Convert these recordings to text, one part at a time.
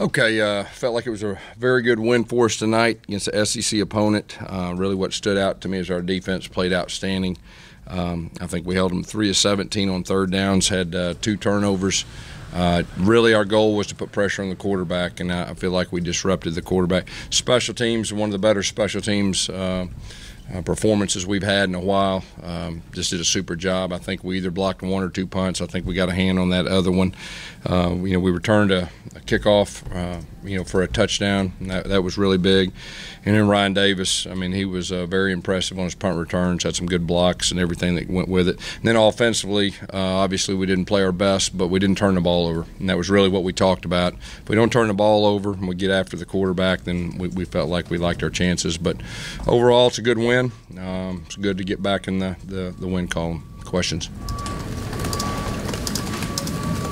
Okay, felt like it was a very good win for us tonight against the SEC opponent. Really what stood out to me is our defense played outstanding. I think we held them 3 of 17 on third downs, had 2 turnovers. Really our goal was to put pressure on the quarterback, and I feel like we disrupted the quarterback. Special teams, one of the better special teams performances we've had in a while. Just did a super job. I think we either blocked 1 or 2 punts. I think we got a hand on that other one. We returned a kickoff, for a touchdown. And that was really big. And then Ryan Davis, I mean, he was very impressive on his punt returns, had some good blocks and everything that went with it. And then offensively, obviously we didn't play our best, but we didn't turn the ball over. And that was really what we talked about. If we don't turn the ball over and we get after the quarterback, then we felt like we liked our chances. But overall, it's a good win. It's good to get back in the win column. Questions?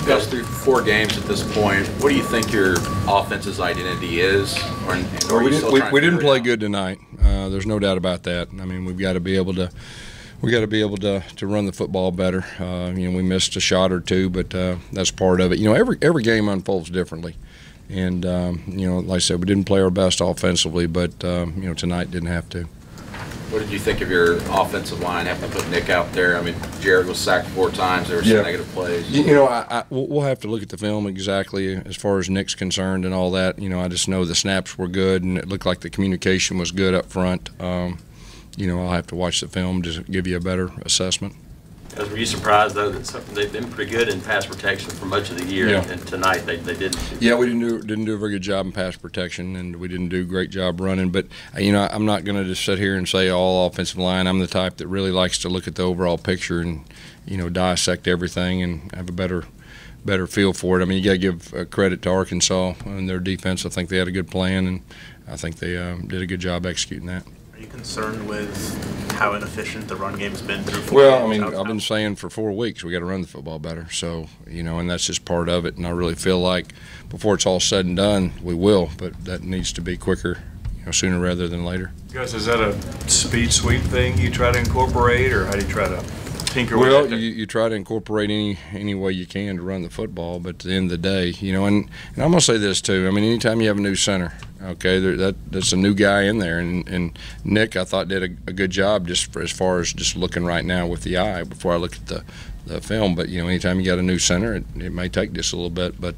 Gus, through 4 games at this point, what do you think your offense's identity is? We didn't play good tonight. There's no doubt about that. I mean, we've got to be able to run the football better. We missed a shot or 2, but that's part of it. Every game unfolds differently. And, like I said, we didn't play our best offensively, but, tonight didn't have to. What did you think of your offensive line having to put Nick out there? I mean, Jared was sacked 4 times. There were some negative plays. We'll have to look at the film exactly as far as Nick's concerned and all that. I just know the snaps were good, and it looked like the communication was good up front. I'll have to watch the film to give you a better assessment. Were you surprised, though, that they've been pretty good in pass protection for much of the year, and tonight they didn't? Yeah, we didn't do a very good job in pass protection, and we didn't do a great job running. But I'm not going to just sit here and say all offensive line. I'm the type that really likes to look at the overall picture and dissect everything and have a better feel for it. I mean, you got to give credit to Arkansas and their defense. I think they had a good plan, and I think they did a good job executing that. Are you concerned with how inefficient the run game's been through 4 Well, games? I mean, I've been saying for 4 weeks we got to run the football better. So, and that's just part of it. And I really feel like before it's all said and done, we will. But that needs to be quicker, sooner rather than later. Gus, is that a speed sweep thing you try to incorporate, or how do you try to tinker with it? Well, you try to incorporate any way you can to run the football. But at the end of the day, and I'm going to say this too. I mean, anytime you have a new center, okay, that's a new guy in there, and Nick, I thought, did a good job just as far as just looking right now with the eye before I look at the film. But anytime you got a new center, it may take just a little bit. But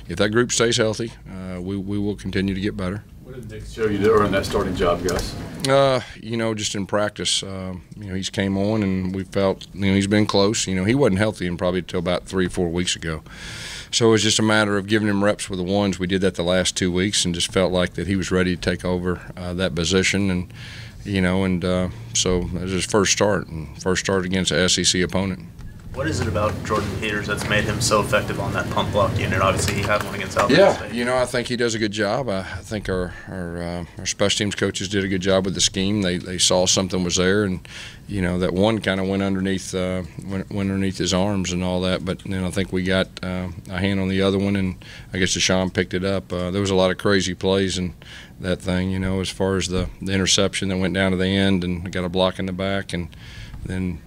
if that group stays healthy, we will continue to get better. What did Nick show you to earn that starting job, Gus? Just in practice, he's came on and we felt, he's been close. He wasn't healthy until about 3 or 4 weeks ago. So it was just a matter of giving him reps with the ones. We did that the last 2 weeks and just felt like that he was ready to take over that position. And, so it was his first start against an SEC opponent. What is it about Jordan Peters that's made him so effective on that punt block unit? Obviously, he had one against Auburn State. I think he does a good job. I think our special teams coaches did a good job with the scheme. They saw something was there, and that one kind of went underneath his arms and all that. But then I think we got a hand on the other one, and I guess Deshaun picked it up. There was a lot of crazy plays in that thing. As far as the interception that went down to the end and got a block in the back, and then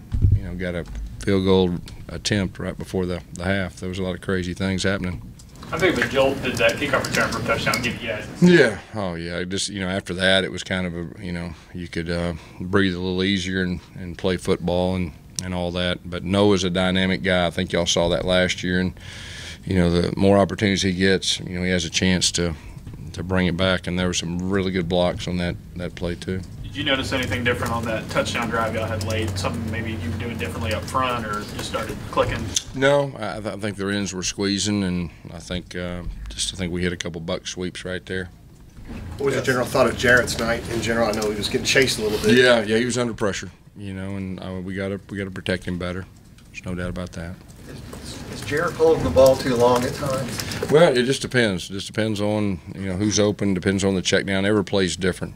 got a field goal attempt right before the half. There was a lot of crazy things happening. How big of a jolt did that kickoff return for a touchdown give you guys? Yeah. Oh, yeah. Just, after that, it was kind of you could breathe a little easier and play football and all that. But Noah's a dynamic guy. I think y'all saw that last year. And, the more opportunities he gets, he has a chance to bring it back. And there were some really good blocks on that play, too. Did you notice anything different on that touchdown drive y'all had late? Something maybe you were doing differently up front, or just started clicking? No, I think the ends were squeezing, and I think we hit a couple buck sweeps right there. What was your general thought of Jarrett's night? In general, I know he was getting chased a little bit. Yeah, he was under pressure, and we got to protect him better. There's no doubt about that. Is Jarrett holding the ball too long at times? Well, it just depends. It just depends on who's open. Depends on the check down. Every play's different.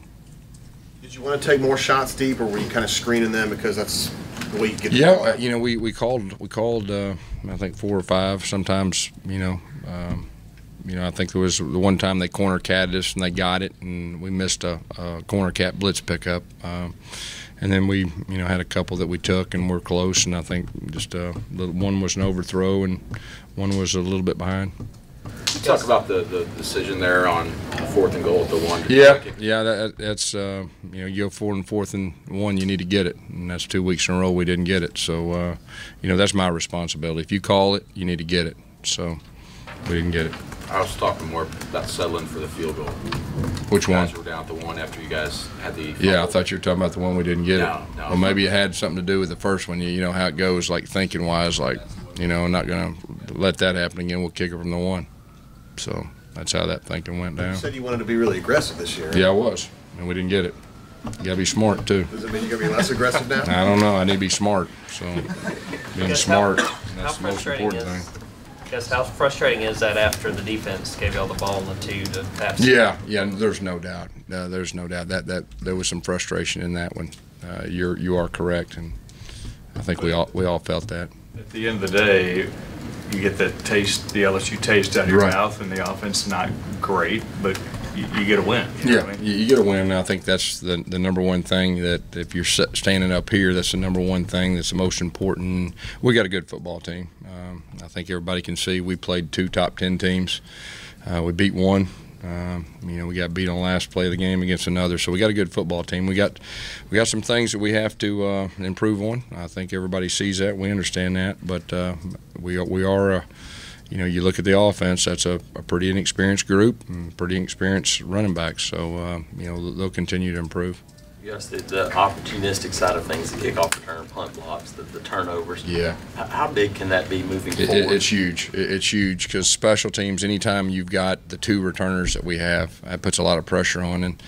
Did you want to take more shots deep, or were you kind of screening them because that's the way you get the ball out? We called I think 4 or 5 sometimes. I think there was the one time they corner catted us and they got it, and we missed a corner cat blitz pickup. And then we had a couple that we took and we're close, and I think just one was an overthrow and one was a little bit behind. Talk about the decision there on 4th and goal at the 1. That's you go 4 and 4th and 1, you need to get it, and that's 2 weeks in a row we didn't get it. So that's my responsibility. If you call it, you need to get it. So we didn't get it. I was talking more about settling for the field goal. Which one? You guys were down at the 1 after you guys had the. Yeah, I thought you were talking about the one we didn't get it. No. Well, maybe it had something to do with the first one. You know how it goes, like thinking wise, like I'm not going to let that happen again. We'll kick it from the 1. So that's how that thinking went down. You said you wanted to be really aggressive this year. Yeah, I was, and we didn't get it. You got to be smart too. Does it mean you're going to be less aggressive now? I don't know. I need to be smart. So being smart, that's the most important thing. Guess how frustrating is that after the defense gave y'all the ball in the 2 to pass? Yeah. There's no doubt. There's no doubt that there was some frustration in that one. You are correct, and I think we all felt that. At the end of the day, you get the LSU taste out of your Right. mouth, and the offense not great, but you get a win. You know what I mean? You get a win. And I think that's the number one thing, that if you're standing up here, that's the number one thing that's the most important. We got a good football team. I think everybody can see we played 2 top 10 teams. We beat 1. We got beat on the last play of the game against another. So we got a good football team. We got some things that we have to improve on. I think everybody sees that. We understand that. But we are. You look at the offense, that's a pretty inexperienced group and pretty experienced running backs. So, they'll continue to improve. Yes, the opportunistic side of things, the kickoff return, punt blocks, the turnovers. Yeah. How big can that be moving forward? It's huge. It's huge because special teams, anytime you've got the 2 returners that we have, that puts a lot of pressure on. And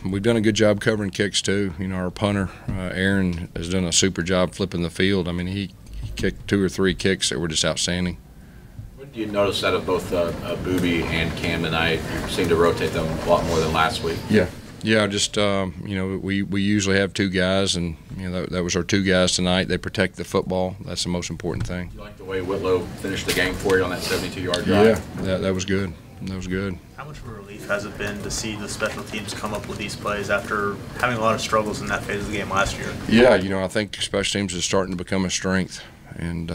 we've done a good job covering kicks too. Our punter, Aaron, has done a super job flipping the field. I mean, he kicked 2 or 3 kicks that were just outstanding. What do you notice out of both Booby and Cam tonight? You seem to rotate them a lot more than last week. Yeah, just we usually have 2 guys, and that was our 2 guys tonight. They protect the football. That's the most important thing. You like the way Whitlow finished the game for you on that 72-yard drive? Yeah, that was good. That was good. How much of a relief has it been to see the special teams come up with these plays after having a lot of struggles in that phase of the game last year? Yeah, I think special teams is starting to become a strength. And,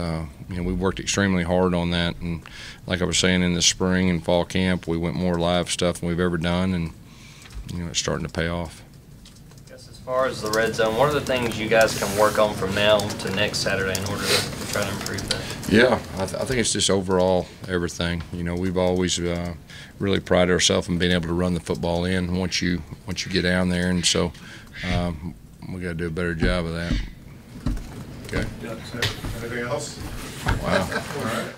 we worked extremely hard on that. And like I was saying, in the spring and fall camp, we went more live stuff than we've ever done. And, it's starting to pay off. As far as the red zone, what are the things you guys can work on from now to next Saturday in order to try to improve that? Yeah, I think it's just overall everything. We've always really prided ourselves in being able to run the football in once you get down there. And so we got to do a better job of that. Okay. Anything else? Wow. All right.